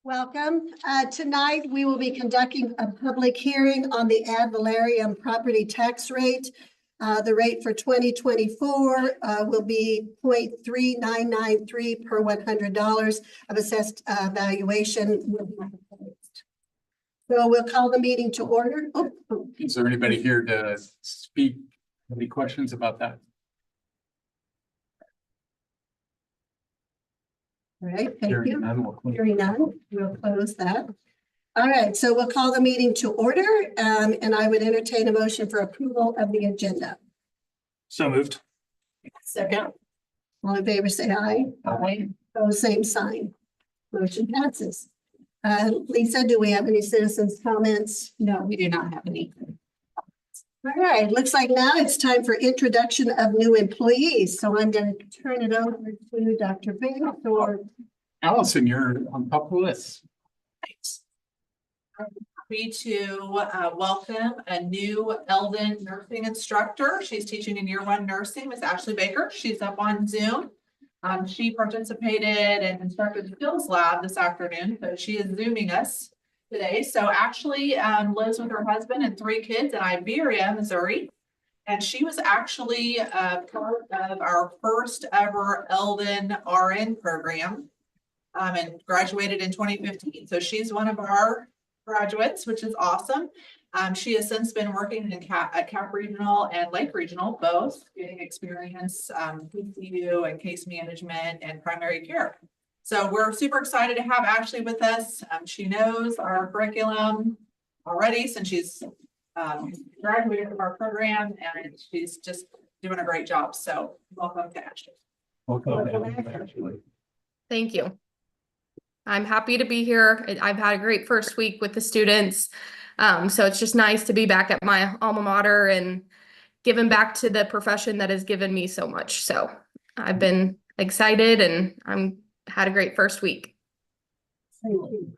Welcome. Tonight, we will be conducting a public hearing on the ad valorem property tax rate. The rate for 2024 will be 0.3993 per $100 of assessed valuation. So we'll call the meeting to order. Is there anybody here to speak? Any questions about that? All right, thank you. Hearing none, we'll close. Hearing none, we'll close that. All right, so we'll call the meeting to order, and I would entertain a motion for approval of the agenda. So moved. Second. All in favor, say aye. Aye. Opposed, same sign. Motion passes. Lisa, do we have any citizens' comments? No, we do not have any. All right, looks like now it's time for introduction of new employees. So I'm going to turn it over to Dr. Banks or Allison, you're on top of the list. Happy to welcome a new Eldon nursing instructor. She's teaching in year 1 nursing, Miss Ashley Baker. She's up on Zoom. She participated and instructed the skills lab this afternoon, so she is Zooming us today. So Ashley lives with her husband and 3 kids in Iberia, Missouri. And she was actually part of our first ever Eldon RN program and graduated in 2015. So she's one of our graduates, which is awesome. She has since been working at Cap Regional and Lake Regional, both getting experience PCU and case management and primary care. So we're super excited to have Ashley with us. She knows our curriculum already since she's graduated from our program, and she's just doing a great job. So welcome to Ashley. Welcome. Thank you. I'm happy to be here. I've had a great first week with the students. So it's just nice to be back at my alma mater and giving back to the profession that has given me so much. So I've been excited and had a great first week. thank you.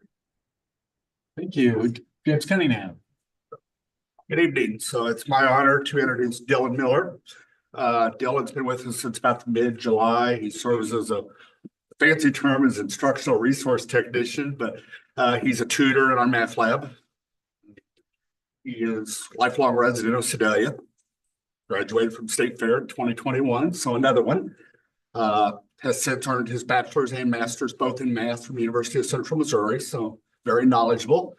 Thank you. James Cunningham. Good evening. So it's my honor to introduce Dylan Miller. Dylan's been with us since about mid-July. He serves as a fancy term as instructional resource technician, but he's a tutor in our math lab. He is a lifelong resident of Sedalia, graduated from State Fair in 2021. So another one. Has since earned his bachelor's and master's both in math from the University of Central Missouri. So very knowledgeable.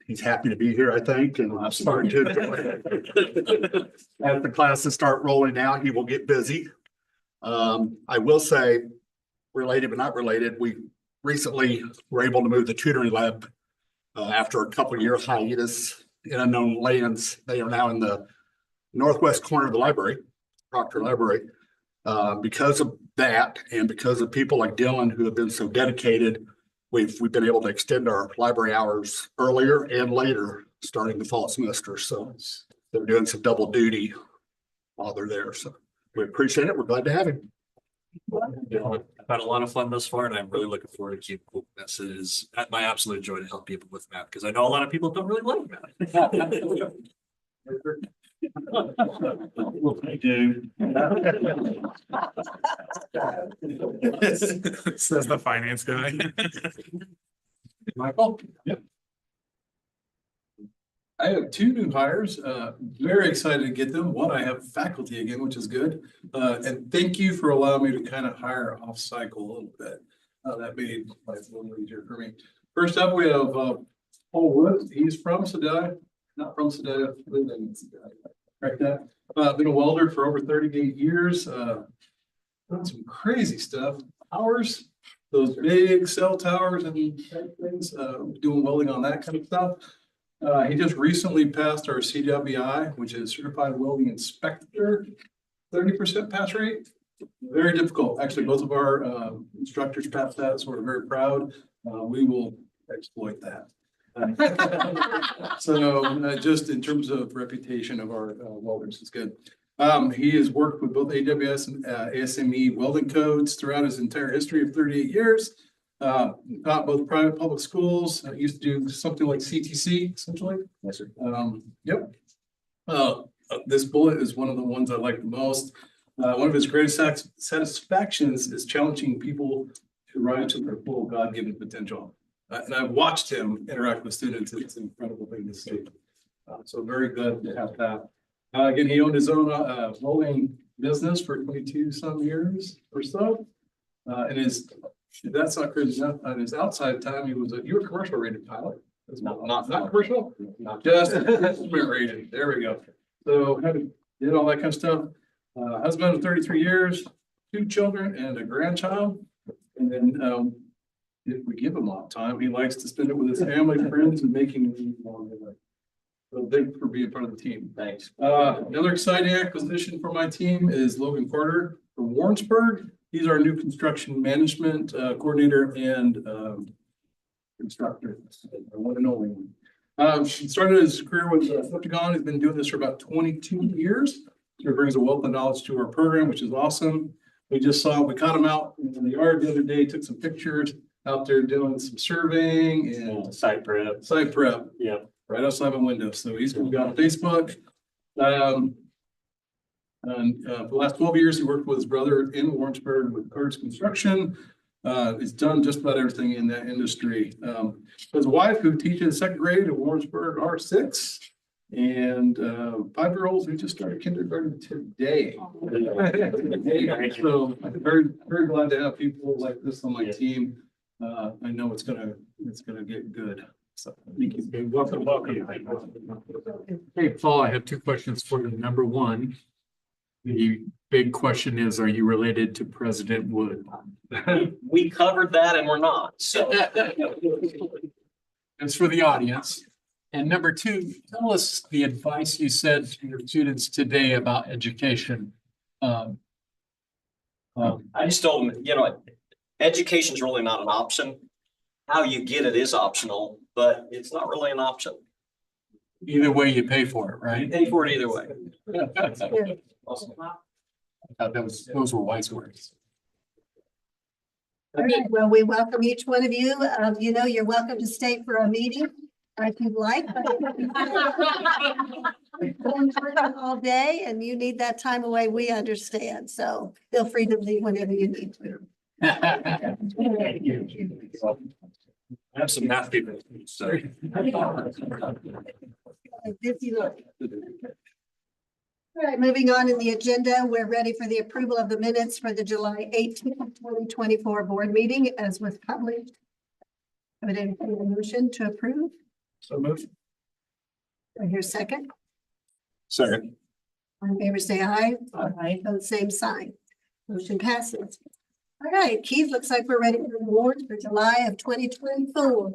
He's happy to be here, I think, and I'm starting to. As the classes start rolling out, he will get busy. I will say, related but not related, we recently were able to move the tutoring lab after a couple of year hiatus in unknown lands. They are now in the northwest corner of the library, Proctor Library. Because of that, and because of people like Dylan who have been so dedicated, we've been able to extend our library hours earlier and later, starting the fall semester. So they're doing some double duty while they're there. So we appreciate it. We're glad to have him. I've had a lot of fun thus far, and I'm really looking forward to keep this. It is my absolute joy to help people with math, because I know a lot of people don't really like math. I do. Says the finance guy. Michael? Yep. I have 2 new hires, very excited to get them. One, I have faculty again, which is good. And thank you for allowing me to kind of hire off cycle a little bit. That made life a little easier for me. First up, we have Paul Woods. He's from Sedalia, not from Sedalia, lived in Sedalia. Right there. Been a welder for over 38 years. Done some crazy stuff. Towers, those big cell towers and things, doing welding on that kind of stuff. He just recently passed our CWI, which is Certified Welding Inspector, 30% pass rate. Very difficult. Actually, both of our instructors passed that, so we're very proud. We will exploit that. So just in terms of reputation of our welders, it's good. He has worked with both AWS and ASME welding codes throughout his entire history of 38 years. Taught both private public schools. Used to do something like CTC, essentially. Yes, sir. Yep. This bullet is one of the ones I like the most. One of his greatest satisfactions is challenging people to rise to their full God-given potential. And I've watched him interact with students. It's an incredible thing to see. So very good to have that. Again, he owned his own rolling business for 22 some years or so. And that's not crazy enough. On his outside time, you were a commercial rated pilot. Not commercial, just rated. There we go. So did all that kind of stuff. Husband of 33 years, 2 children and a grandchild. And then if we give him a lot of time, he likes to spend it with his family, friends, and making me more of it. So thank you for being part of the team. Thanks. Another exciting acquisition for my team is Logan Carter from Warrensburg. He's our new construction management coordinator and instructor, one and only one. He started his career with Septicon. He's been doing this for about 22 years. So he brings a wealth of knowledge to our program, which is awesome. We caught him out in the yard the other day, took some pictures out there doing some surveying and Site prep. Yeah. Right outside my window. So he's gonna be on Facebook. And for the last 12 years, he worked with his brother in Warrensburg with Carter's Construction. He's done just about everything in that industry. His wife, who teaches 2nd grade at Warrensburg R6, and 5-year-olds who just started kindergarten today. So I'm very, very glad to have people like this on my team. I know it's gonna get good. So thank you. Welcome. Hey, Paul, I have 2 questions for you. Number 1, the big question is, are you related to President Wood? We covered that and we're not, so. It's for the audience. And number 2, tell us the advice you said to your students today about education. I just told them, education's really not an option. How you get it is optional, but it's not really an option. Either way, you pay for it, You right? pay for it either way. Awesome. I thought those were wise words. All right, well, we welcome each one of you. You're welcome to stay for a meeting if you'd like. We've been working all day and you need that time away, we understand. So feel free to leave whenever you need to. I have some math people. So. Busy look. All right, moving on in the agenda, we're ready for the approval of the minutes for the July 18th, 2024 board meeting as was published. I would entertain a motion to approve. So moved. I hear a second. Second. All in favor, say aye. Aye. Both same sign. Motion passes. All right, Keith, looks like we're ready for the awards for July of 2024.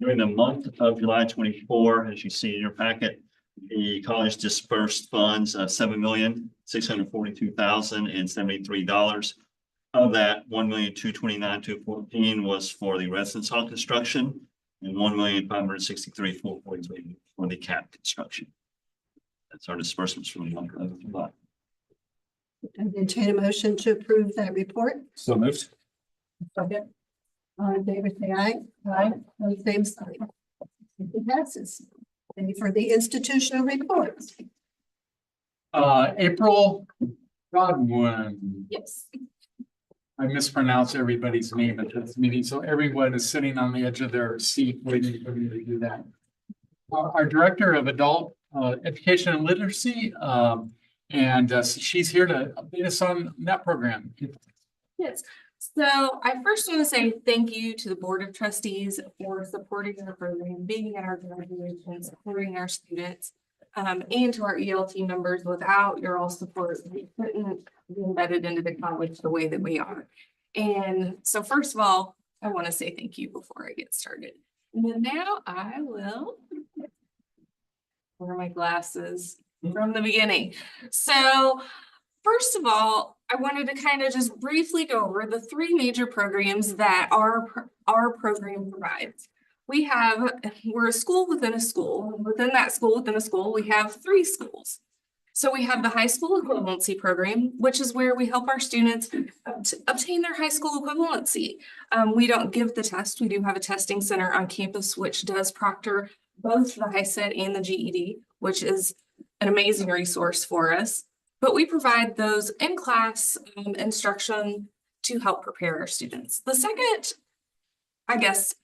During the month of July 24, as you see in your packet, the college dispersed funds of $7,642,073. Of that, $1,229,214 was for the residence hall construction and $1,563,443 for the cap construction. That's our disbursements from the month of July. I entertain a motion to approve that report. So moved. Second. All in favor, say aye. Aye. Both same sign. It passes. Any for the institutional reports? April Godwin. Yes. I mispronounce everybody's name at this meeting, so everyone is sitting on the edge of their seat waiting for me to do that. Our Director of Adult Education and Literacy, and she's here to update us on that program. Yes, so I first want to say thank you to the Board of Trustees for supporting our program, being at our graduation, supporting our students, and to our ELT members. Without your all support, we couldn't be embedded into the college the way that we are. And so first of all, I want to say thank you before I get started. And then now I will wear my glasses from the beginning. So first of all, I wanted to kind of just briefly go over the 3 major programs that our program provides. We're a school within a school. Within that school within a school, we have 3 schools. So we have the high school equivalency program, which is where we help our students obtain their high school equivalency. We don't give the test. We do have a testing center on campus, which does proctor both the HiSET and the GED, which is an amazing resource for us. But we provide those in-class instruction to help prepare our students. The second, I guess,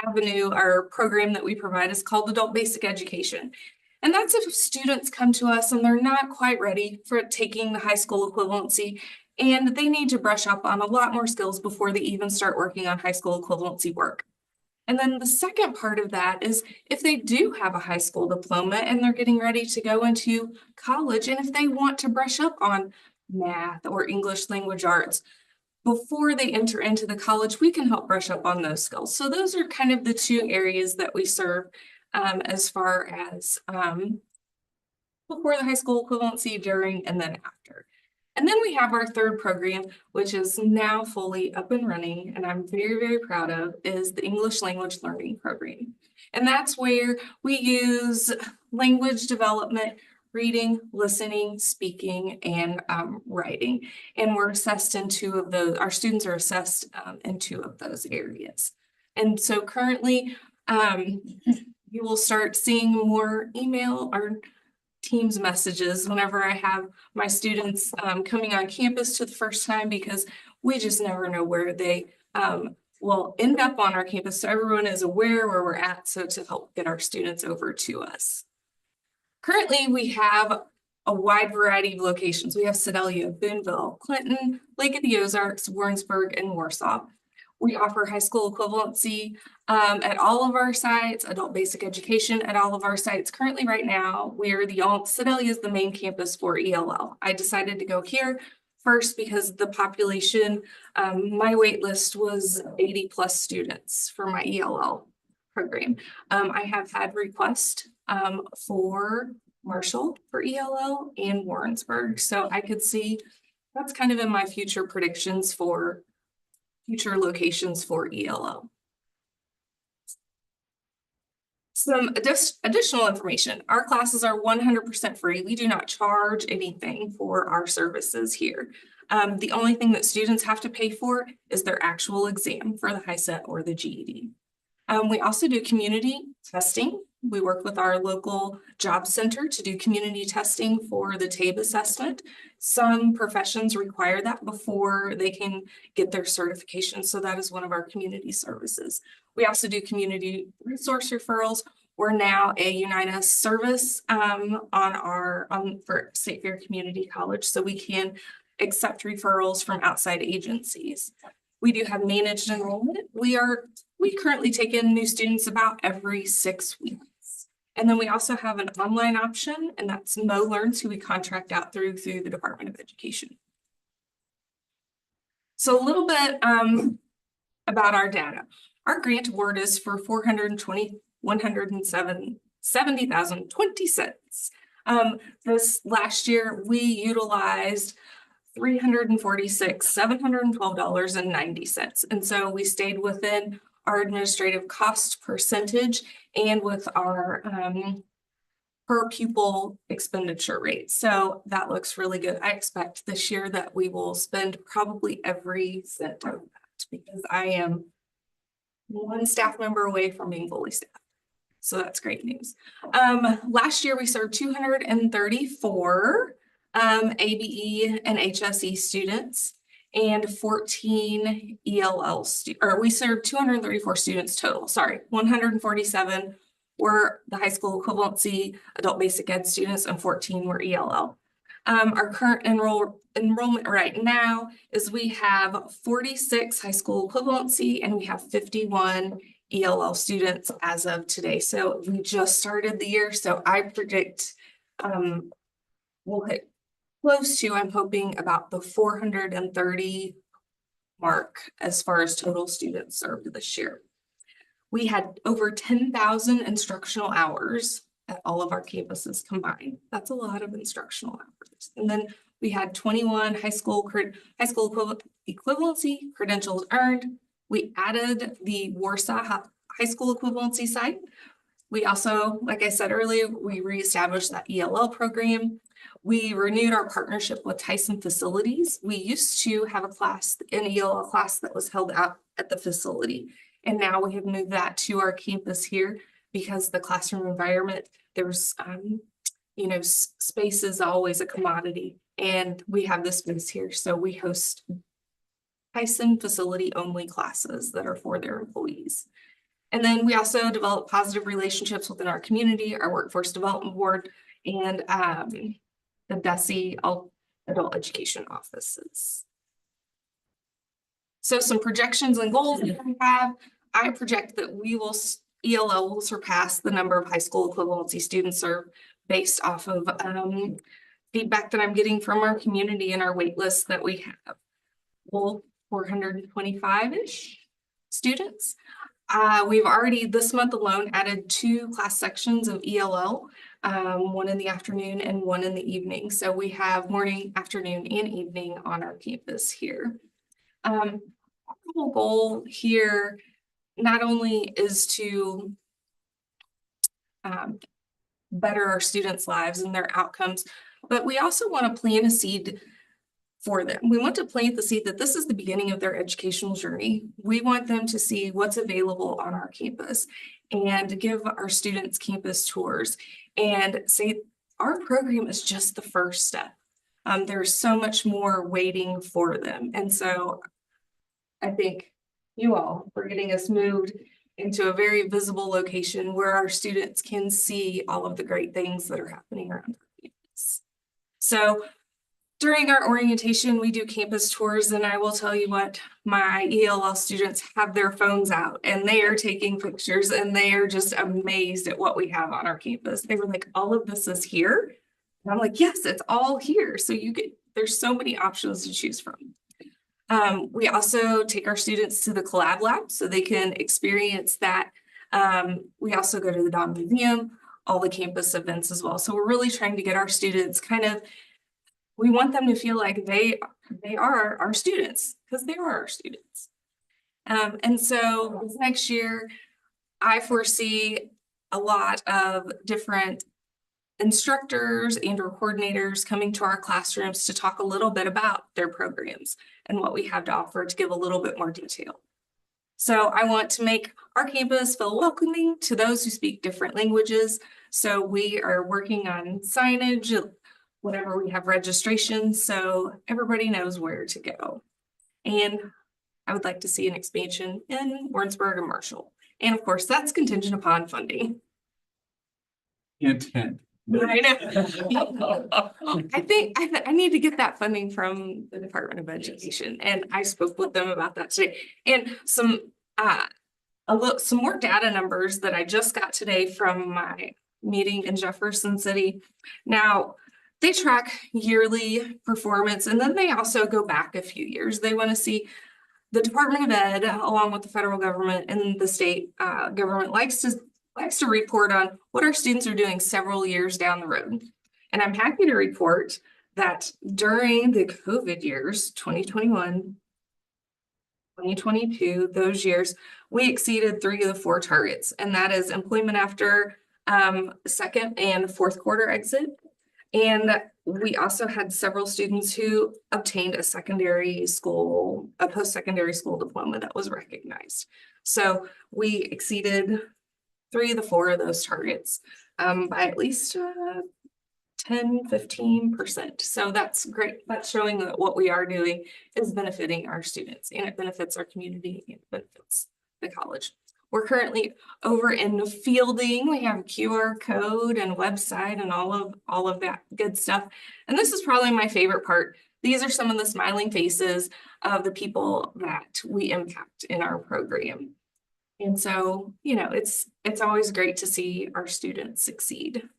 avenue or program that we provide is called Adult Basic Education. And that's if students come to us and they're not quite ready for taking the high school equivalency, and they need to brush up on a lot more skills before they even start working on high school equivalency work. And then the second part of that is if they do have a high school diploma and they're getting ready to go into college, and if they want to brush up on math or English language arts before they enter into the college, we can help brush up on those skills. So those are kind of the two areas that we serve as far as before the high school equivalency, during, and then after. And then we have our third program, which is now fully up and running, and I'm very, very proud of, is the English Language Learning Program. And that's where we use language development, reading, listening, speaking, and writing. And we're assessed in two of those, our students are assessed in two of those areas. And so currently, you will start seeing more email or Teams messages whenever I have my students coming on campus for the first time, because we just never know where they will end up on our campus. So everyone is aware where we're at, so to help get our students over to us. Currently, we have a wide variety of locations. We have Sedalia, Boonville, Clinton, Lake of the Ozarks, Warrensburg, and Warsaw. We offer high school equivalency at all of our sites, adult basic education at all of our sites. Currently, right now, Sedalia is the main campus for ELL. I decided to go here first because the population, my wait list was 80 plus students for my ELL program. I have had requests for Marshall for ELL and Warrensburg. So I could see that's kind of in my future predictions for future locations for ELL. Some additional information. Our classes are 100% free. We do not charge anything for our services here. The only thing that students have to pay for is their actual exam for the HiSET or the GED. We also do community testing. We work with our local job center to do community testing for the TABE assessment. Some professions require that before they can get their certification. So that is one of our community services. We also do community resource referrals. We're now a Unitas service for State Fair Community College, so we can accept referrals from outside agencies. We do have managed enrollment. We currently take in new students about every 6 weeks. And then we also have an online option, and that's MoLearns, who we contract out through the Department of Education. So a little bit about our data. Our grant award is for $170,020. This last year, we utilized $346,712.90. And so we stayed within our administrative cost percentage and with our per pupil expenditure rate. So that looks really good. I expect this year that we will spend probably every cent of that, because I am one staff member away from being fully staffed. So that's great news. Last year we served 234 ABE and HSE students and 14 ELL we served 234 students total. Sorry, 147 were the high school equivalency adult basic ed students and 14 were ELL. Our current enrollment right now is we have 46 high school equivalency and we have 51 ELL students as of today. So we just started the year. So I predict we'll hit close to, I'm hoping, about the 430 mark as far as total students served this year. We had over 10,000 instructional hours at all of our campuses combined. That's a lot of instructional hours. And then we had 21 high school equivalency credentials earned. We added the Warsaw High School Equivalency site. We also, like I said earlier, we reestablished that ELL program. We renewed our partnership with Tyson Facilities. We used to have a class, an ELL class that was held out at the facility. And now we have moved that to our campus here because the classroom environment, there's you know, space is always a commodity, and we have this space here, so we host Tyson facility only classes that are for their employees. And then we also develop positive relationships within our community, our workforce development board, and the DESE adult education offices. So some projections and goals that we have, I project that ELL will surpass the number of high school equivalency students served based off of feedback that I'm getting from our community and our wait list that we have. Well, 425-ish students. We've already this month alone added 2 class sections of ELL, one in the afternoon and one in the evening. So we have morning, afternoon, and evening on our campus here. Our whole goal here not only is to better our students' lives and their outcomes, but we also want to plant a seed for them. We want to plant the seed that this is the beginning of their educational journey. We want them to see what's available on our campus and give our students campus tours and say our program is just the first step. There's so much more waiting for them. And so I thank you all for getting us moved into a very visible location where our students can see all of the great things that are happening around our campus. So during our orientation, we do campus tours, and I will tell you what, my ELL students have their phones out and they are taking pictures and they are just amazed at what we have on our campus. They were like, all of this is here? And I'm like, yes, it's all here. So there's so many options to choose from. We also take our students to the Collab Lab so they can experience that. We also go to the Dawn Museum, all the campus events as well. So we're really trying to get our students we want them to feel like they are our students, because they are our students. And so this next year, I foresee a lot of different instructors and or coordinators coming to our classrooms to talk a little bit about their programs and what we have to offer, to give a little bit more detail. So I want to make our campus feel welcoming to those who speak different languages. So we are working on signage whenever we have registration, so everybody knows where to go. And I would like to see an expansion in Warrensburg and Marshall. And of course, that's contingent upon funding. Intent. I know. I think I need to get that funding from the Department of Education, and I spoke with them about that today. And some more data numbers that I just got today from my meeting in Jefferson City. Now, they track yearly performance, and then they also go back a few years. They want to see the Department of Ed, along with the federal government and the state government, likes to report on what our students are doing several years down the road. And I'm happy to report that during the COVID years, 2021, 2022, those years, we exceeded 3 of the 4 targets, and that is employment after second and fourth quarter exit. And we also had several students who obtained a post-secondary school diploma that was recognized. So we exceeded 3 of the 4 of those targets by at least 10–15%. So that's great. That's showing that what we are doing is benefiting our students, and it benefits our community, and it benefits the college. We're currently over in the fielding. We have a QR code and website and all of that good stuff. And this is probably my favorite part. These are some of the smiling faces of the people that we impact in our program. And so, you know, it's always great to see our students succeed.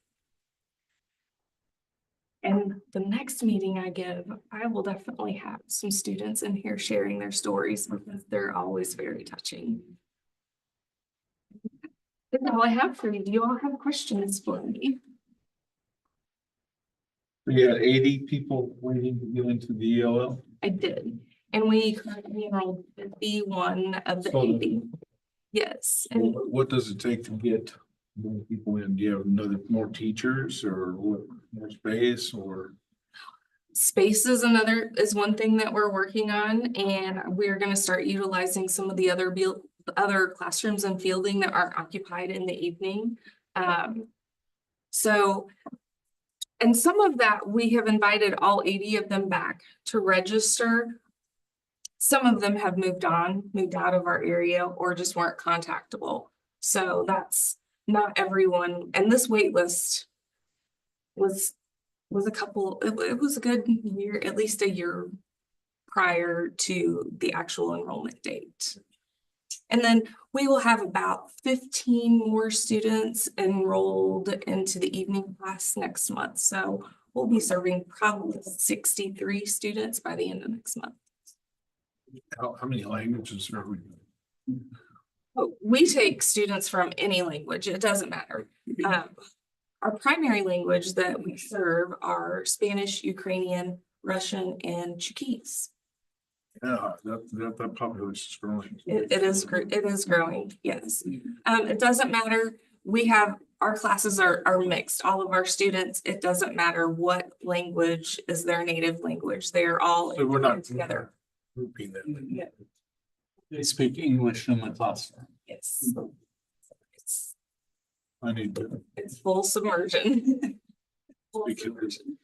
And the next meeting I give, I will definitely have some students in here sharing their stories, because they're always very touching. That's all I have for you. Do you all have questions for me? We had 80 people waiting to get into the ELL. I did. And we currently enrolled 51 of the 80. Yes. And What does it take to get more people in? Do you have more teachers, or what, more space, or? space is one thing that we're working on, and we're going to start utilizing some of the other classrooms and fielding that aren't occupied in the evening. So And some of that, we have invited all 80 of them back to register. Some of them have moved out of our area, or just weren't contactable. So that's not everyone. And this wait list was a couple, it was a good year, at least a year prior to the actual enrollment date. And then we will have about 15 more students enrolled into the evening class next month. So we'll be serving probably 63 students by the end of next month. How many languages are we? But we take students from any language, it doesn't matter. Our primary language that we serve are Spanish, Ukrainian, Russian, and Chuukese. Yeah, that population is growing. It is growing, yes. It doesn't matter, our classes are mixed, all of our students, it doesn't matter what language is their native language, they are all So we're not together. grouping them. Yeah. They speak English in the classroom. Yes. I need to It's full submersion. Full speak it. submersion.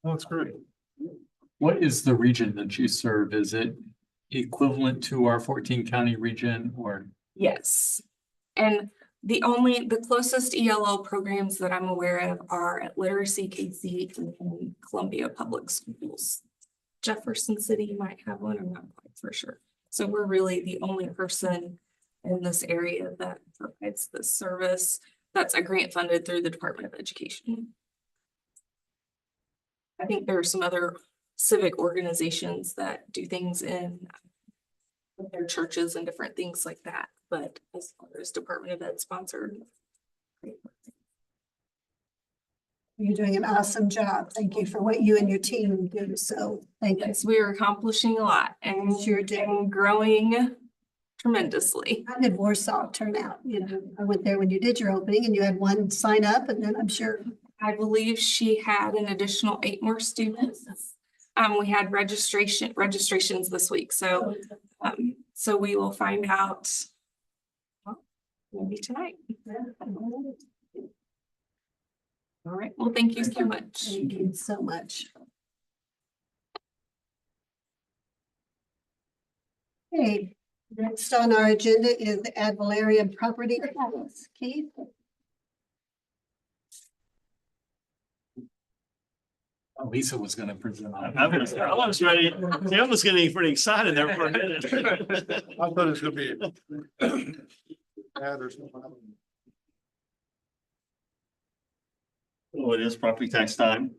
Oh, that's great. What is the region that you serve? Is it equivalent to our 14 county region or? Yes. And the closest ELO programs that I'm aware of are at Literacy KC and Columbia Public Schools. Jefferson City might have one, I'm not quite for sure. So we're really the only person in this area that provides this service. That's a grant funded through the Department of Education. I think there are some other civic organizations that do things in with their churches and different things like that, but as far as Department of Ed sponsored. You're doing an awesome job. Thank you for what you and your team do. So thank you. Yes, we are accomplishing a lot and Sure do. and growing tremendously. How did Warsaw turn out? You know, I went there when you did your opening and you had one sign up, and then I'm sure. I believe she had an additional 8 more students. We had registrations this week, so we will find out maybe tonight. All right, well, thank you so much. Thank you so much. Okay, next on our agenda is the Ad Valorem property tax. Keith? Lisa was gonna present. I was ready. Tim was getting pretty excited there for a minute. I thought it was gonna be. Ad or something. So it is property tax time.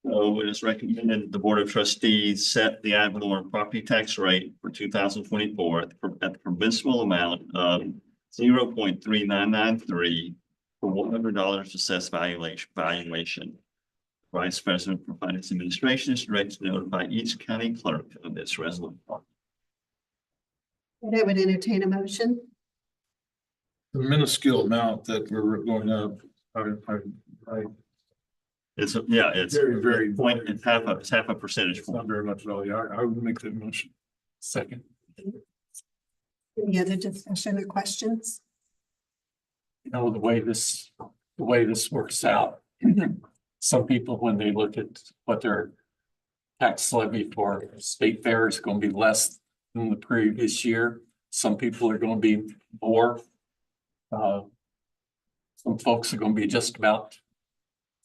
So it is recommended the Board of Trustees set the ad valorem property tax rate for 2024 at the permissible amount of 0.3993 for $100 assessed valuation. Vice President for Finance Administration is directed to notify each county clerk of this resolution. I would entertain a motion. The minuscule amount that we're going up, I It's very, point, it's half a percentage it's not point. very much at all. Yeah, I would make that motion. Second. Any other discussion or questions? You know, the way this works out. Some people, when they look at what their tax levy for state fair is going to be less than the previous year. Some people are going to be more. Some folks are going to be just about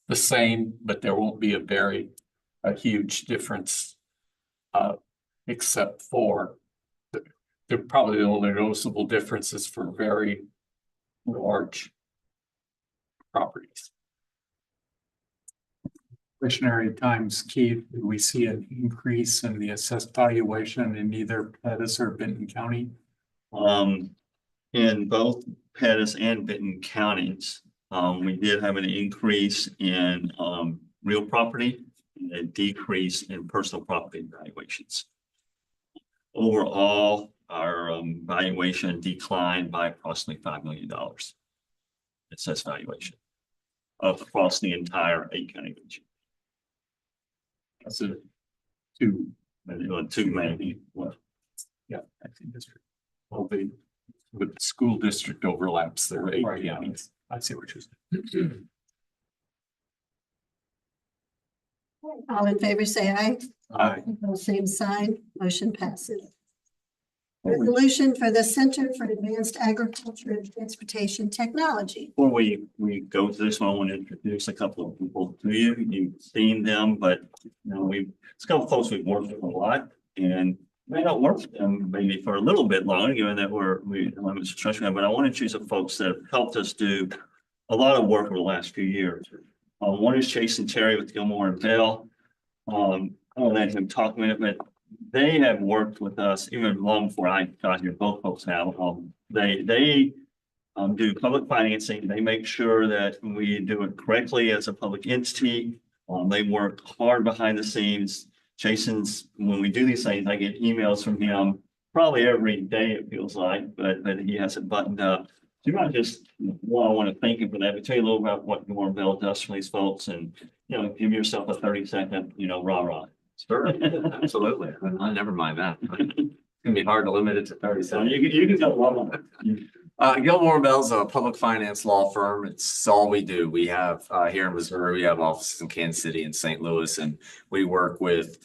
the same, but there won't be a huge difference. Except for they're probably the only noticeable differences for very large properties. Inflationary times, Keith, do we see an increase in the assessed valuation in either Pettus or Benton County? In both Pettus and Benton counties, we did have an increase in real property and a decrease in personal property valuations. Overall, our valuation declined by approximately $5 million. Assessed valuation across the entire 8-county region. That's a two, Maybe. Well, yeah, I think district. Well, the school district overlaps their 8 counties. I see what you're saying. All in favor, say aye. Aye. Opposed, same sign, motion passes. Resolution for the Center for Advanced Agriculture and Transportation Technology. Before we go to this one, I want to introduce a couple of people to you. You've seen them, but you know, it's a couple of folks we've worked with a lot and may not work with them maybe for a little bit longer, given that we but I want to introduce some folks that have helped us do a lot of work over the last few years. One is Jason Terry with Gilmore and Bell. I'll let him talk a minute, but they have worked with us even long before I got here. Both folks have. They do public financing. They make sure that we do it correctly as a public entity. They work hard behind the scenes. Jason's, when we do these things, I get emails from him probably every day, it feels like, but he has it buttoned up. So you might just, well, I want to thank him for that, but tell you a little about what Gilmore Bell does for these folks and, you know, give yourself a 30-second, rah-rah. Sure, absolutely. I never mind that. It's gonna be hard to limit it to 30 So seconds. you can go rah-rah. Gilmore Bell's a public finance law firm. It's all we do. We have here in Missouri, we have offices in Kansas City and St. Louis, and we work with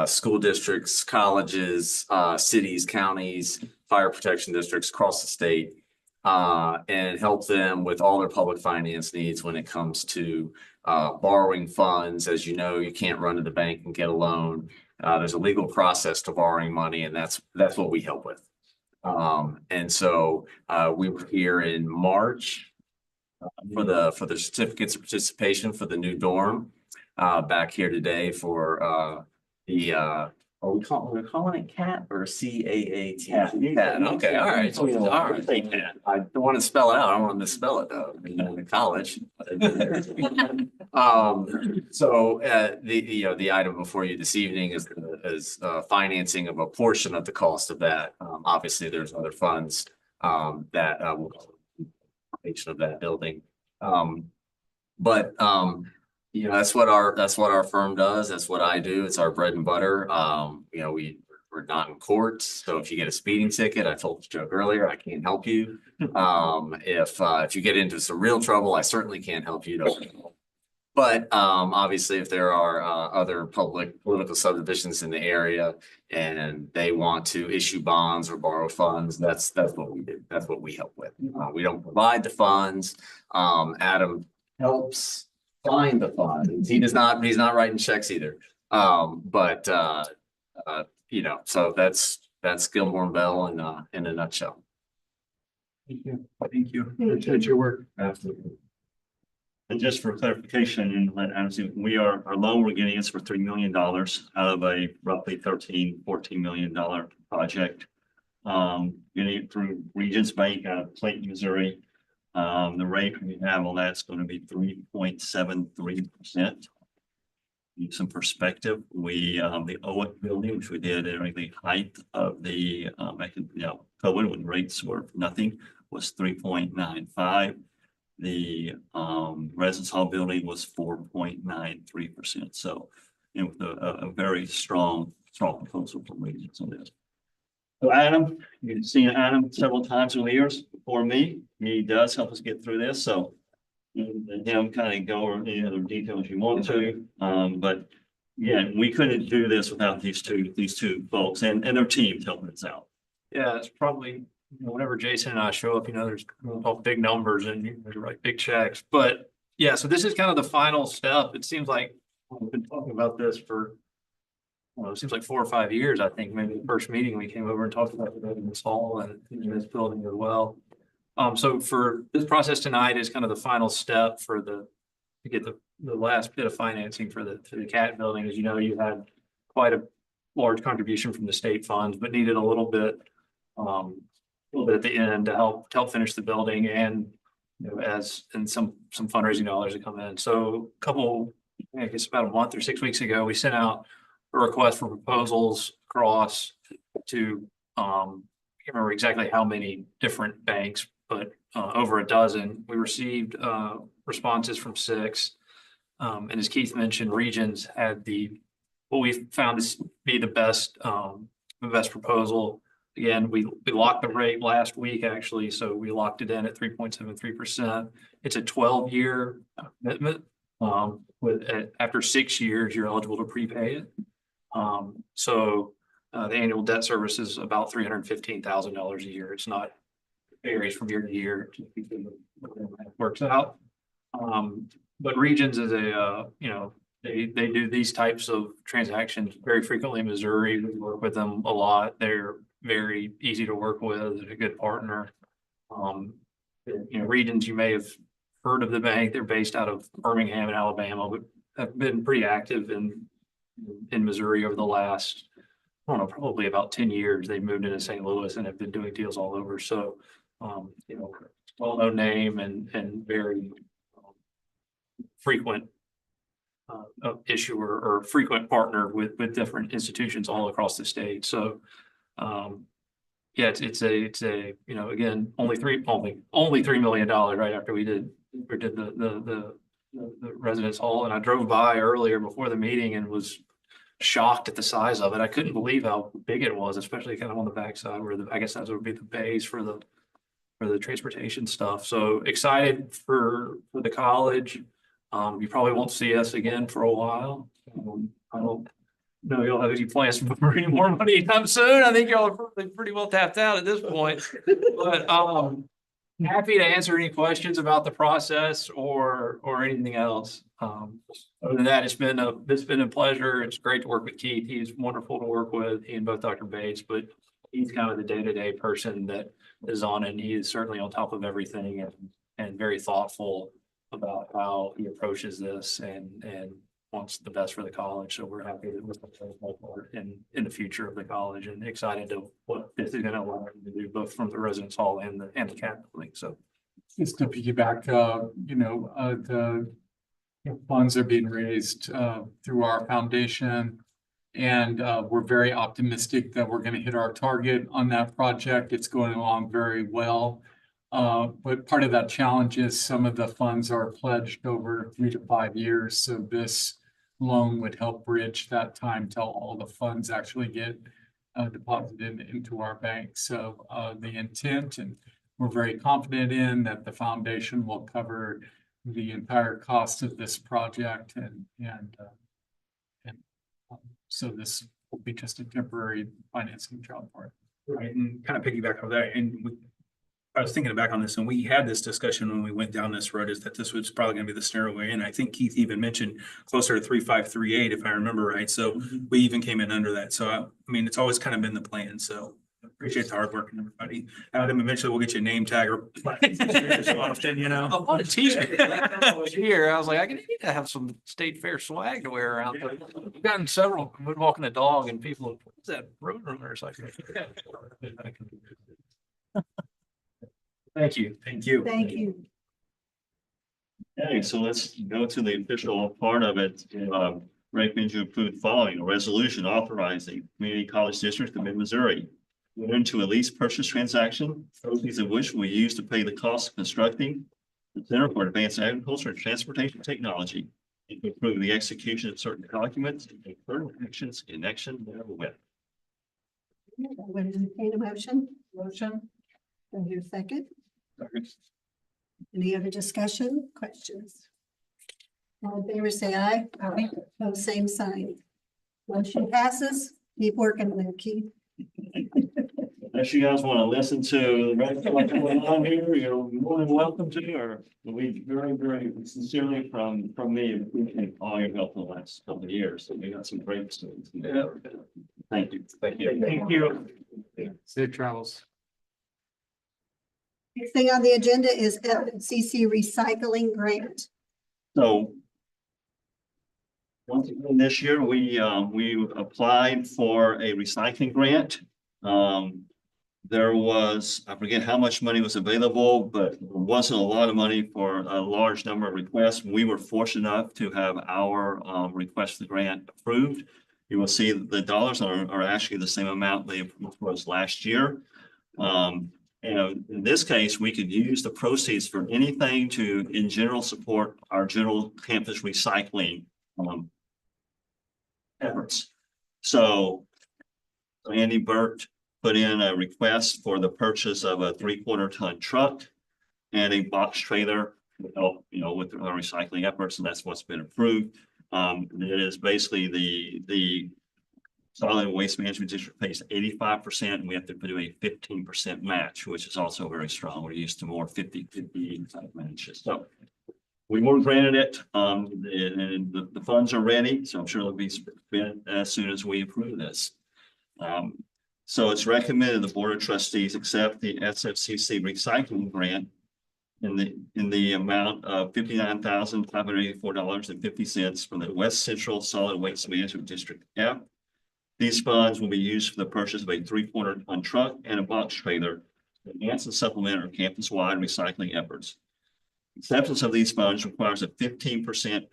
school districts, colleges, cities, counties, fire protection districts across the state, and help them with all their public finance needs when it comes to borrowing funds. As you know, you can't run to the bank and get a loan. There's a legal process to borrowing money, and that's what we help with. And so we were here in March for the certificates of participation for the new dorm. Back here today for we're calling it CAT or CAAT? CAT, okay, all right. All right. I don't want to spell it out. I don't want to misspell it though, in college. So the item before you this evening is financing of a portion of the cost of that. Obviously, there's other funds that will go of that building. But that's what our firm does. That's what I do. It's our bread and butter. We're not in court. So if you get a speeding ticket, I told this joke earlier, I can't help you. If you get into some real trouble, I certainly can't help you. But obviously, if there are other public political subdivisions in the area and they want to issue bonds or borrow funds, that's what we do. That's what we help with. We don't provide the funds. Adam helps find the funds. He's not writing checks either. So that's Gilmore Bell in a nutshell. Thank you. Thank you. Appreciate your work. Absolutely. And just for clarification, and let Adam see, our loan we're getting is for $3 million out of a roughly $14 million project. Getting it through Regions Bank out of Clayton, Missouri. The rate we have on that's going to be 3.73%. Give some perspective. The OEC building, which we did at the height of the COVID when rates were nothing, was 3.95. The Residence Hall building was 4.93%. So, with a very strong proposal from Regions on this. So Adam, you've seen Adam several times over the years before me. He does help us get through this. So let him kind of go over any other details you want to. But yeah, we couldn't do this without these two folks and their teams helping us out. Yeah, it's probably, whenever Jason and I show up, there's all big numbers and there's write big checks. But yeah, so this is kind of the final step. It seems like we've been talking about this for, it seems like 4 or 5 years. I think maybe the first meeting we came over and talked about the Residence Hall and in this building as well. So for this process tonight is kind of the final step to get the last bit of financing for the CAT building. As you know, you had quite a large contribution from the state funds, but needed a little bit at the end to help finish the building and some fundraising dollars to come in. So I guess about a month or 6 weeks ago, we sent out a request for proposals across to I can't remember exactly how many different banks, but over a dozen. We received responses from 6. And as Keith mentioned, Regions had what we found to be the best proposal. Again, we locked the rate last week, actually, so we locked it in at 3.73%. It's a 12-year commitment, after 6 years, you're eligible to prepay it. The annual debt service is about $315,000 a year. It's not, varies from year to year. Works out. But Regions is they do these types of transactions very frequently in Missouri. We work with them a lot. They're very easy to work with, a good partner. Regions, you may have heard of the bank. They're based out of Birmingham in Alabama, but have been pretty active in Missouri over the last, I don't know, probably about 10 years. They moved into St. Louis and have been doing deals all over. So, well-known name and very frequent issuer or frequent partner with different institutions all across the state. So, yeah, it's a again, only $3 million right after we did the residence hall. And I drove by earlier before the meeting and was shocked at the size of it. I couldn't believe how big it was, especially kind of on the backside where I guess that would be the bays for the transportation stuff. So excited for the college. You probably won't see us again for a while. I don't know you'll have any plans for any more money anytime soon. I think y'all are probably pretty well tapped out at this point. But happy to answer any questions about the process or anything else. Other than that, it's been a pleasure. It's great to work with Keith. He's wonderful to work with. He and both Dr. Bates, but he's kind of the day-to-day person that is on it. And he is certainly on top of everything and very thoughtful about how he approaches this and wants the best for the college. So we're happy that we're in the future of the college and excited to what this is going to allow him to do, both from the residence hall and the CAT building. So Just to piggyback, the funds are being raised through our foundation. And we're very optimistic that we're going to hit our target on that project. It's going along very well. But part of that challenge is some of the funds are pledged over 3 to 5 years. So this loan would help bridge that time till all the funds actually get deposited into our bank. So the intent, and we're very confident in that the foundation will cover the entire cost of this project so this will be just a temporary financing job for it. Right, and kind of piggyback on that, I was thinking back on this, and we had this discussion when we went down this road, is that this was probably gonna be the snarrow way, and I think Keith even mentioned closer to 3.538, if I remember right, so we even came in under that, so I mean, it's always kind of been the plan, so appreciate the hard work and everybody. Adam, eventually we'll get you a name tag or often, I bought a t-shirt. I was here. I was like, I need to have some state fair swag to wear around. I've gotten several, we're walking the dog and people, what's that road runner? It's like, thank you. Thank you. Thank you. Okay, so let's go to the official part of it. Recommend you approve the following: a resolution authorizing Community College District of Mid-Missouri enter into a lease purchase transaction, proceeds of which will be used to pay the cost of constructing the Center for Advanced Agriculture and Transportation Technology, and to approve the execution of certain documents and take further actions in connection therewith. I would entertain a motion. Do I hear a second? Any other discussion, questions? All in favor, say aye. Aye. Opposed, same sign. Motion passes. Keep working on it, Keith. Unless you guys want to listen to the rest of what's going on here, you're more than welcome to, or we very, very sincerely from me, appreciate all your help in the last couple of years. So we got some great students. Thank you. Thank you. Thank you. Safe travels. Next thing on the agenda is FCC recycling grant. So once again, this year, we applied for a recycling grant. There was, I forget how much money was available, but there wasn't a lot of money for a large number of requests. We were fortunate enough to have our request for the grant approved. You will see that the dollars are actually the same amount they approved for us last year. And in this case, we could use the proceeds for anything to, in general, support our general campus recycling efforts. So Andy Burt put in a request for the purchase of a 3/4 ton truck and a box trailer to help, with our recycling efforts, and that's what's been approved. It is basically the solid waste management district pays 85%, and we have to do a 15% match, which is also very strong. We're used to more 50-50 type matches. So we were granted it, and the funds are ready, so I'm sure it'll be spent as soon as we approve this. So it's recommended the Board of Trustees accept the SFCC recycling grant in the amount of $59,584.50 from the West Central Solid Waste Management District F. These funds will be used for the purchase of a 3-quarter-ton truck and a box trailer to enhance and supplement our campus-wide recycling efforts. Acceptance of these funds requires a 15%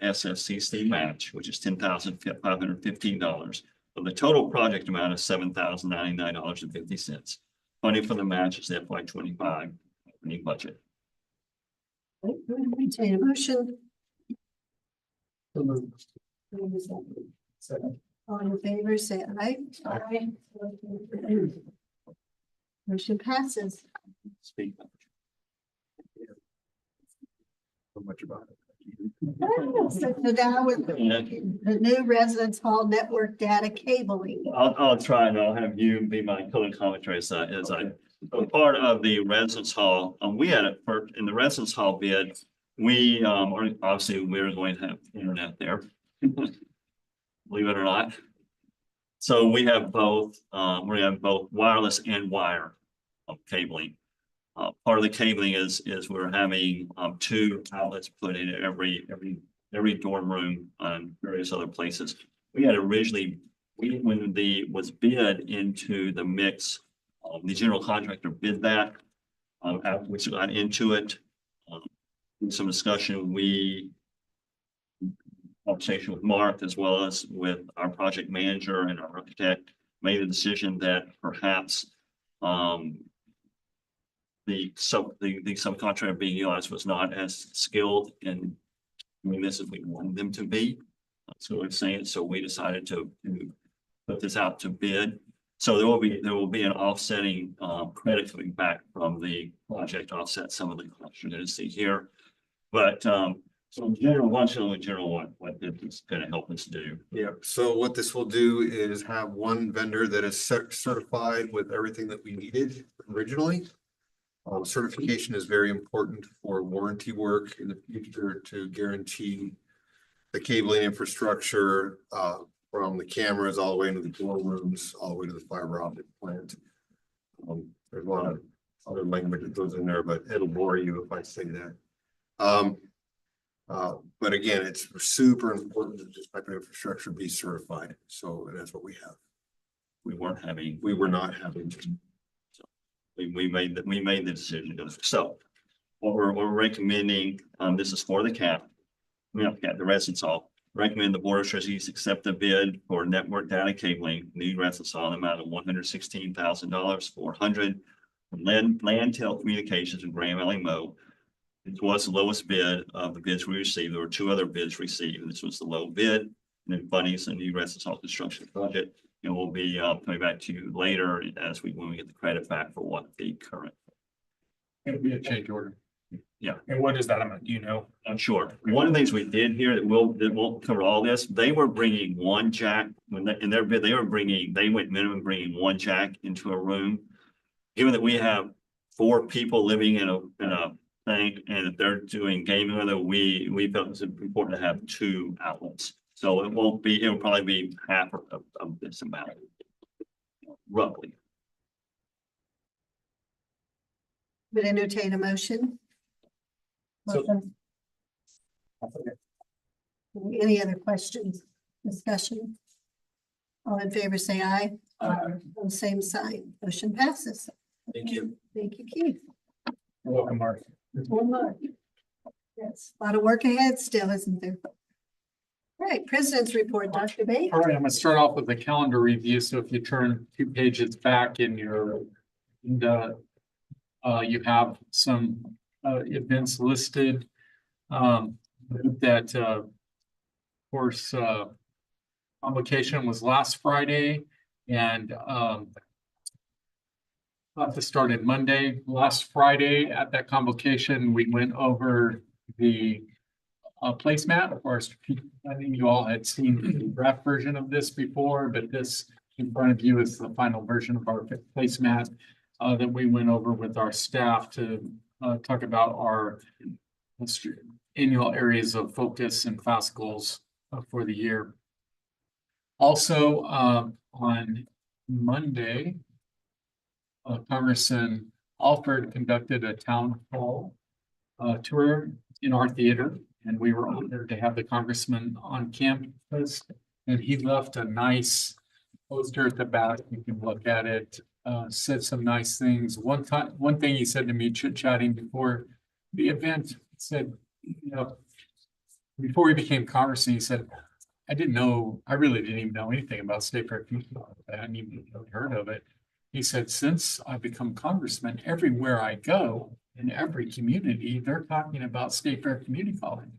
SFCC match, which is $10,515, of the total project amount of $7,099.50. Funding for the match is FY25 budget. Entertain a motion. Second. All in favor, say aye. Aye. Motion passes. Speak. So much about it. So now with the new residence hall network data cabling. I'll try and I'll have you be my color commentary as a part of the residence hall. We had it in the residence hall bid. We obviously we're going to have internet there. Believe it or not. So we have both, wireless and wire cabling. Part of the cabling is we're having 2 outlets put in every dorm room and various other places. We had originally, when was bid into the mix, the general contractor bid that. After we got into it, in some discussion, conversation with Mark as well as with our project manager and our architect made the decision that perhaps the subcontractor being utilized was not as skilled in doing this as we wanted them to be. So we're saying, so we decided to put this out to bid. So there will be an offsetting credit coming back from the project to offset some of the costs you're going to see here. But so in general, what this is going to help us do. Yeah, so what this will do is have one vendor that is certified with everything that we needed originally. Certification is very important for warranty work in the future to guarantee the cabling infrastructure from the cameras all the way into the dorm rooms, all the way to the fiber optic plant. There's a lot of other language that goes in there, but it'll bore you if I say that. But again, it's super important that this type of infrastructure be certified. So that's what we have. We were not having. So we made the decision to. So what we're recommending, this is for the the residence hall. Recommend the Board of Trustees accept the bid for network data cabling, new residence hall, in the amount of $116,400 from Land Telecommunications and Graham Mo. It was the lowest bid of the bids we received. There were 2 other bids received. This was the low bid. And then funding is a new residence hall construction project. And we'll be coming back to you later when we get the credit back for what the current. It'll be a change order. Yeah. And what is that amount? Do you know? I'm sure. One of the things we did here that won't cover all this, they were bringing 1 jack in their bid, they went minimum bringing 1 jack into a room. Given that we have 4 people living in a thing, and if they're doing gaming with it, we felt it was important to have 2 outlets. So it'll probably be half of this amount, roughly. Would entertain a motion. Motion. Any other questions, discussion? All in favor, say aye. On the same sign, motion passes. Thank you. Thank you, Keith. You're welcome, Mark. One more. Yes, a lot of work ahead still, isn't there? All right, President's report, Dr. Bates. All right, I'm gonna start off with the calendar review. So if you turn 2 pages back in your, you have some events listed. That of course, convocation was last Friday, and this started Monday. Last Friday at that convocation, we went over the placemat for our strategic planning. You all had seen the draft version of this before, but this in front of you is the final version of our placemat that we went over with our staff to talk about our annual areas of focus and fast goals for the year. Also, on Monday, Congressman Alford conducted a town hall tour in our theater, and we were honored to have the congressman on campus. And he left a nice poster at the back. You can look at it. Said some nice things. One thing he said to me chit-chatting before the event, said, you know, before he became congressman, he said, I really didn't even know anything about State Fair Community College. I hadn't even heard of it. He said, since I've become congressman, everywhere I go, in every community, they're talking about State Fair Community College.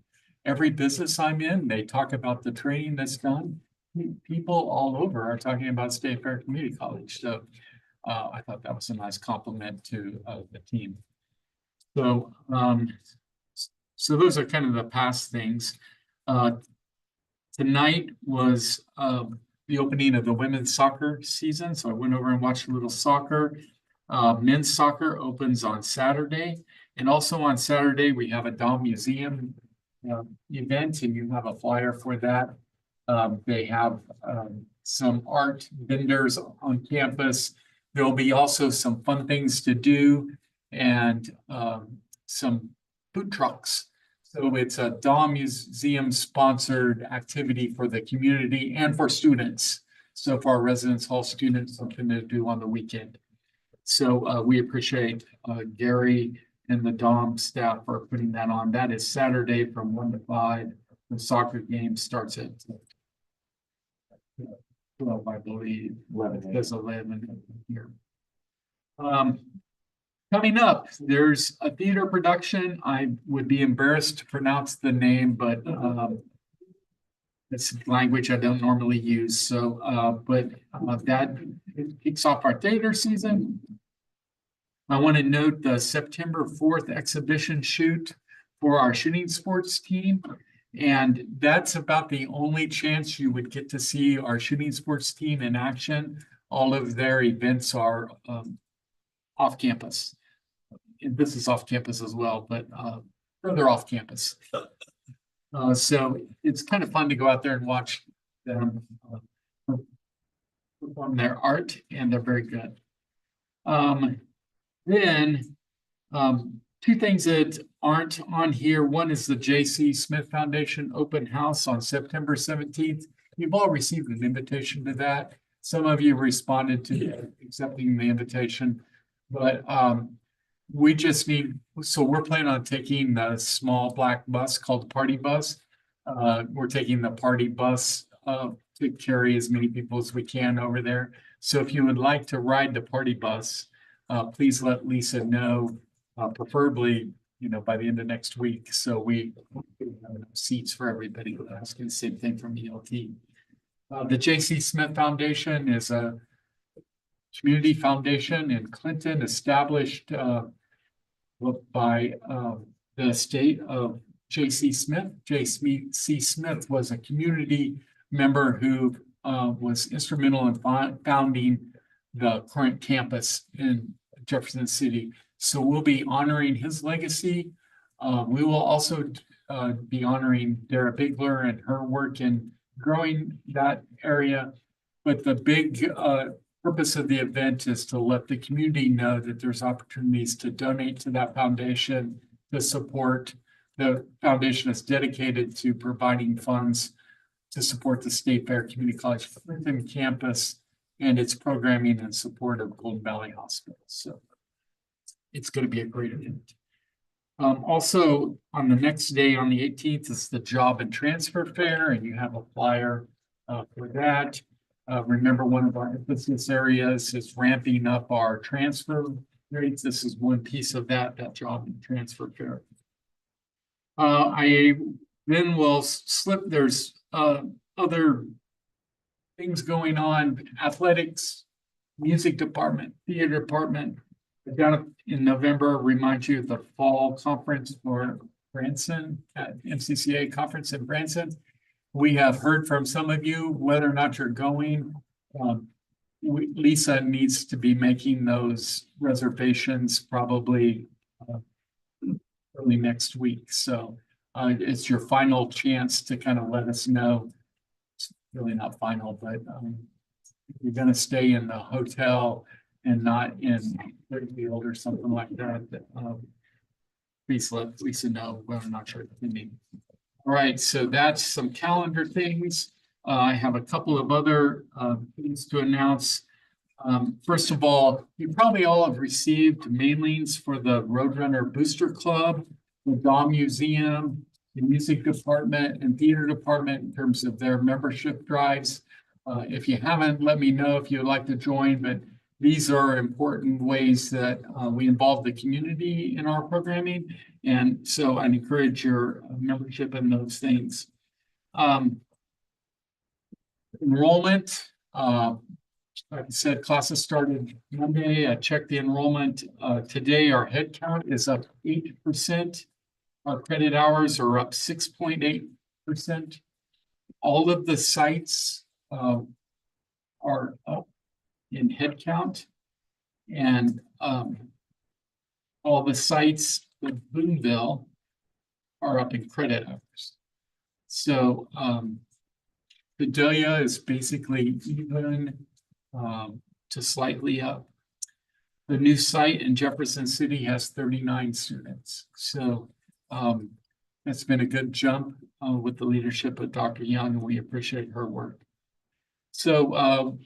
Every business I'm in, they talk about the training that's done. People all over are talking about State Fair Community College. So I thought that was a nice compliment to the team. So, so those are kind of the past things. Tonight was the opening of the women's soccer season. So I went over and watched a little soccer. Men's soccer opens on Saturday. And also on Saturday, we have a Dom Museum event, and you have a flyer for that. They have some art vendors on campus. There'll be also some fun things to do and some food trucks. So it's a Dom Museum sponsored activity for the community and for students. So for our residence hall students, something to do on the weekend. So we appreciate Gary and the Dom staff for putting that on. That is Saturday from 1 to 5. The soccer game starts at 12, I believe. 11. There's 11 here. Coming up, there's a theater production. I would be embarrassed to pronounce the name, but it's language I don't normally use. So, that kicks off our theater season. I want to note the September 4th exhibition shoot for our shooting sports team. And that's about the only chance you would get to see our shooting sports team in action. All of their events are off campus. And this is off campus as well, but further off campus. So it's kind of fun to go out there and watch them perform their art, and they're very good. Then two things that aren't on here. One is the J.C. Smith Foundation Open House on September 17th. You've all received an invitation to that. Some of you responded to accepting the invitation, but we just need, so we're planning on taking the small black bus called the Party Bus. We're taking the Party Bus to carry as many people as we can over there. So if you would like to ride the Party Bus, please let Lisa know, preferably, by the end of next week. So we have enough seats for everybody. I was going to say the same from ELT. The J.C. Smith Foundation is a community foundation in Clinton, established by the estate of J.C. Smith. J.C. Smith was a community member who was instrumental in founding the current campus in Jefferson City. So we'll be honoring his legacy. We will also be honoring Dara Bigler and her work in growing that area. But the big purpose of the event is to let the community know that there's opportunities to donate to that foundation, to support. The foundation is dedicated to providing funds to support the State Fair Community College Clinton campus and its programming and support of Golden Valley Hospital. So it's going to be a great event. Also, on the next day, on the 18th, is the Job and Transfer Fair, and you have a flyer for that. Remember, one of our emphasis areas is ramping up our transfer rates. This is one piece of that Job and Transfer Fair. I then will slip, there's other things going on, athletics, music department, theater department. Down in November, remind you of the fall conference for Branson at MCCA conference in Branson. We have heard from some of you whether or not you're going. Lisa needs to be making those reservations probably early next week. So it's your final chance to kind of let us know. It's really not final, but you're going to stay in the hotel and not in Fairfield or something like that. Please let Lisa know whether or not you're attending. All right, so that's some calendar things. I have a couple of other things to announce. First of all, you probably all have received mailings for the Roadrunner Booster Club, the Daw Museum, the Music Department and Theater Department in terms of their membership drives. If you haven't, let me know if you'd like to join, but these are important ways that we involve the community in our programming. And so I encourage your membership in those things. Enrollment, like I said, classes started Monday. I checked the enrollment. Today, our head count is up 8%. Our credit hours are up 6.8%. All of the sites are up in head count. And all the sites in Boonville are up in credit hours. So Vidalia is basically even to slightly up. The new site in Jefferson City has 39 students. So it's been a good jump with the leadership of Dr. Young, and we appreciate her work. So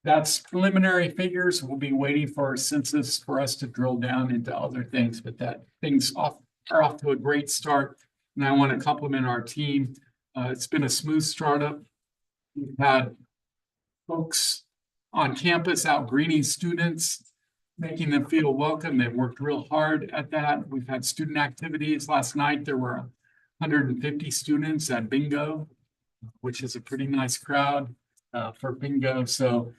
that's preliminary figures. We'll be waiting for our census for us to drill down into other things, but that things are off to a great start. And I want to compliment our team. It's been a smooth startup. We've had folks on campus out greeting students, making them feel welcome. They've worked real hard at that. We've had student activities. Last night, there were 150 students at bingo, which is a pretty nice crowd for bingo. So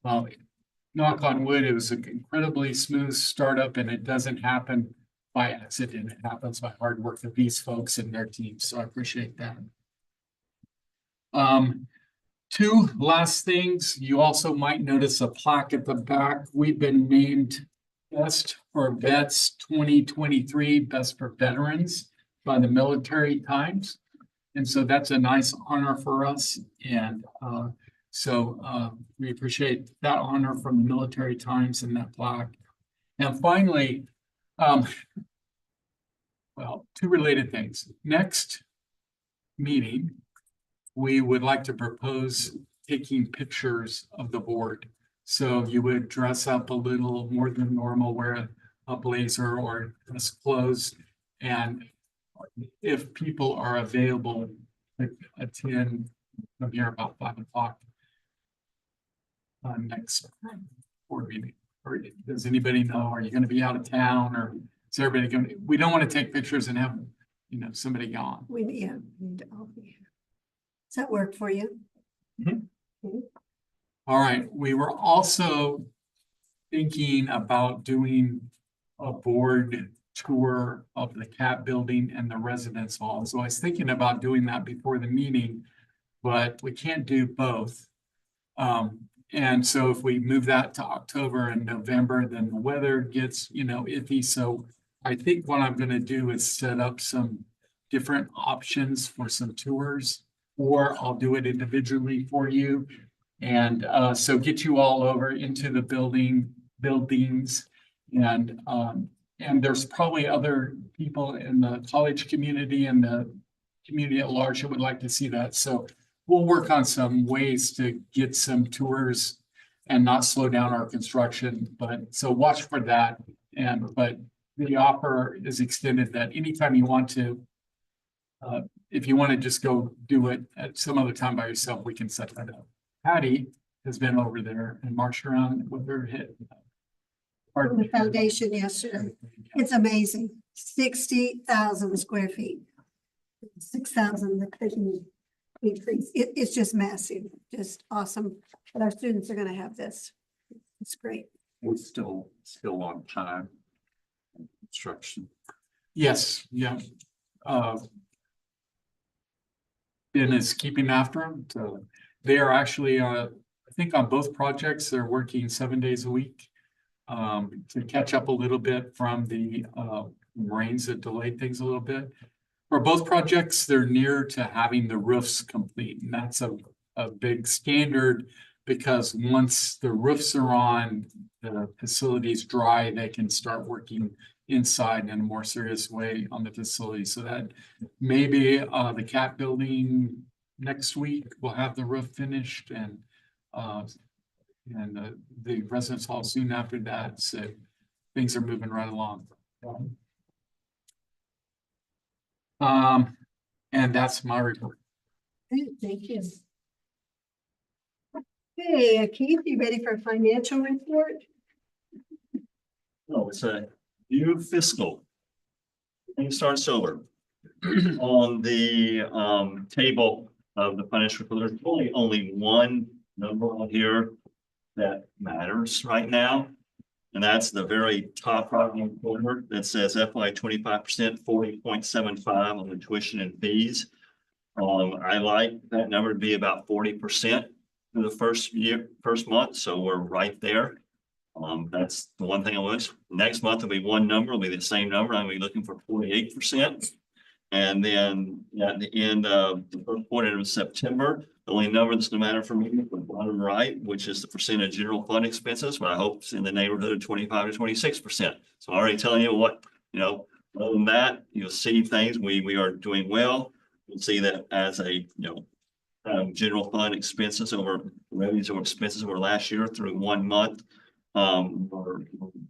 knock on wood, it was an incredibly smooth startup, and it doesn't happen by accident. It happens by hard work of these folks and their teams. So I appreciate that. Two last things. You also might notice a plaque at the back. We've been named Best for Vets 2023, Best for Veterans by the Military Times. And so that's a nice honor for us. And so we appreciate that honor from the Military Times and that plaque. And finally, well, two related things. Next meeting, we would like to propose taking pictures of the board. So you would dress up a little more than normal, wear a blazer or dress clothes. And if people are available, attend from here about 5 o'clock next board meeting. Or does anybody know, are you going to be out of town, or is everybody going to, we don't want to take pictures and have, you know, somebody gone. We need to all be here. Does that work for you? All right, we were also thinking about doing a board tour of the CAP building and the residence hall. So I was thinking about doing that before the meeting, but we can't do both. And so if we move that to October and November, then the weather gets, you know, iffy. So I think what I'm going to do is set up some different options for some tours, or I'll do it individually for you. And so get you all over into the buildings, and there's probably other people in the college community and the community at large who would like to see that. So we'll work on some ways to get some tours and not slow down our construction, but so watch for that. But the offer is extended that anytime you want to, if you want to just go do it at some other time by yourself, we can set that up. Patty has been over there and marched around with her hit. The foundation yesterday. It's amazing. 60,000 square feet. 6,000 the cooking increase. It's just massive, just awesome. But our students are going to have this. It's great. We're still on time. Construction. Yes, yeah. Ben is keeping after them. So they are actually, I think on both projects, they're working 7 days a week. To catch up a little bit from the rains that delayed things a little bit. For both projects, they're near to having the roofs complete, and that's a big standard because once the roofs are on, the facility's dry, they can start working inside in a more serious way on the facility. So that maybe the CAT building next week will have the roof finished and the residence hall soon after that. So things are moving right along. And that's my report. Great, thank you. Hey, Keith, you ready for a financial report? No, it's a new fiscal. Things start sober. On the table of the financial report, there's only one number on here that matters right now. And that's the very top right hand corner that says FY 25%, 40.75 on the tuition and fees. I like that number to be about 40% for the first month, so we're right there. That's the one thing I wish. Next month will be one number, it'll be the same number. I'm gonna be looking for 48%. And then at the end of the first quarter of September, the only number that's gonna matter for me is the bottom right, which is the percent of general fund expenses, but I hope it's in the neighborhood of 25 to 26%. So I'm already telling you what, other than that, you'll see things, we are doing well. You'll see that as a, general fund expenses over revenues or expenses over last year through 1 month. We're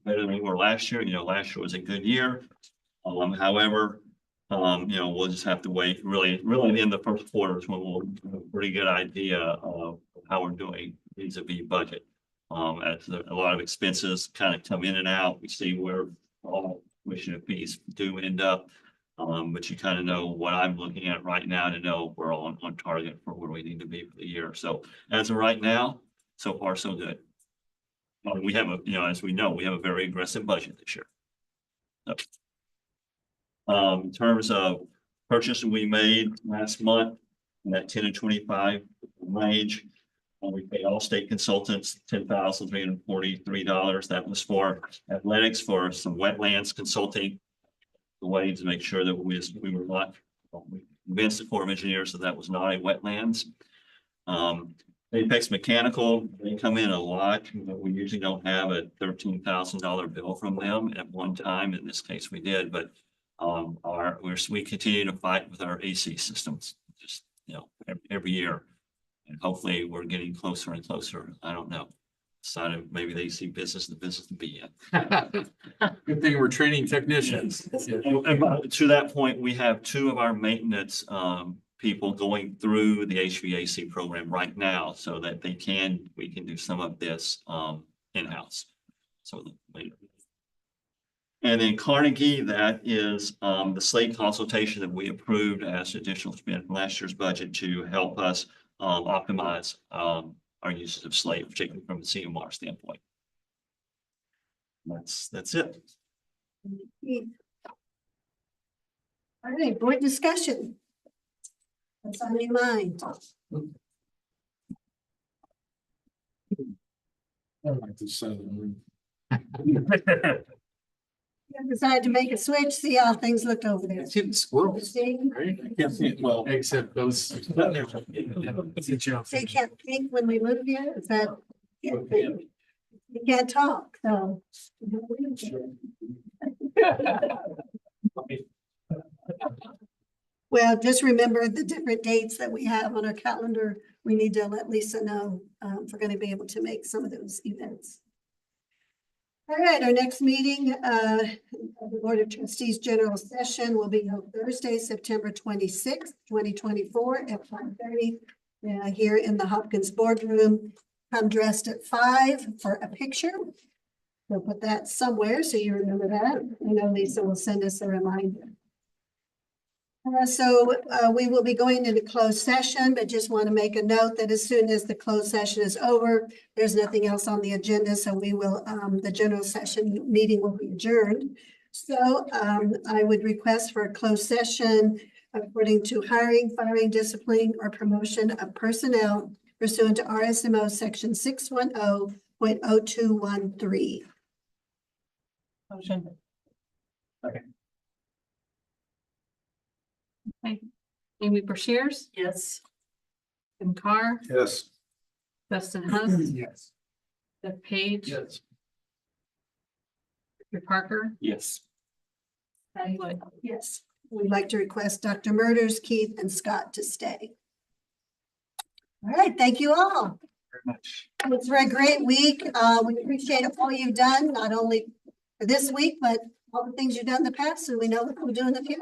better than we were last year. Last year was a good year. However, we'll just have to wait really in the first quarter is when we'll have a pretty good idea of how we're doing vis-a-vis budget. As a lot of expenses kind of come in and out, we see where all tuition and fees do end up. But you kind of know what I'm looking at right now to know we're all on target for where we need to be for the year. So as of right now, so far so good. We have as we know, we have a very aggressive budget this year. So, in terms of purchases we made last month, in that 10 to 25 range, we paid all state consultants $10,343. That was for athletics, for some wetlands consulting, the way to make sure that we were not, we convinced the Corps of Engineers that was not a wetlands. Apex Mechanical, they come in a lot. We usually don't have a $13,000 bill from them at one time. In this case, we did, but we continue to fight with our AC systems, just every year, and hopefully we're getting closer and closer. I don't know. Decided maybe they see business the business to be in. Good thing we're training technicians. And to that point, we have 2 of our maintenance people going through the HVAC program right now so that we can do some of this in-house. So later. And then Carnegie, that is the slate consultation that we approved as additional spend from last year's budget to help us optimize our uses of slate, particularly from the CMR standpoint. That's it. All right, board discussion. What's on your mind? I like to say, You decided to make a switch, see how things looked over there. it's hitting squirrels, See, right? I can't see it well, except those. they can't think when we move here, is that? You can't talk, so. Well, just remember the different dates that we have on our calendar. We need to let Lisa know if we're going to be able to make some of those events. All right, our next meeting of the Board of Trustees General Session will be held Thursday, September 26th, 2024 at 5:30 here in the Hopkins Boardroom. Come dressed at 5 for a picture. We'll put that somewhere so you remember that. I know Lisa will send us a reminder. So we will be going into closed session, but just want to make a note that as soon as the closed session is over, there's nothing else on the agenda. So we will, the general session meeting will be adjourned. So I would request for a closed session according to hiring, firing, disciplining, or promotion of personnel pursuant to RSMO section 610.0213. Motion. Amy Breshears, Yes. Tim Carr, Yes. Justin Hunt, Yes. Jeff Page, Yes. Victor Parker, Yes. Patty Lloyd. Yes, we'd like to request Dr. Murders, Keith, and Scott to stay. All right, thank you all. Very much. It's been a great week. We appreciate all you've done, not only for this week, but all the things you've done in the past, and we know what we'll do in the future.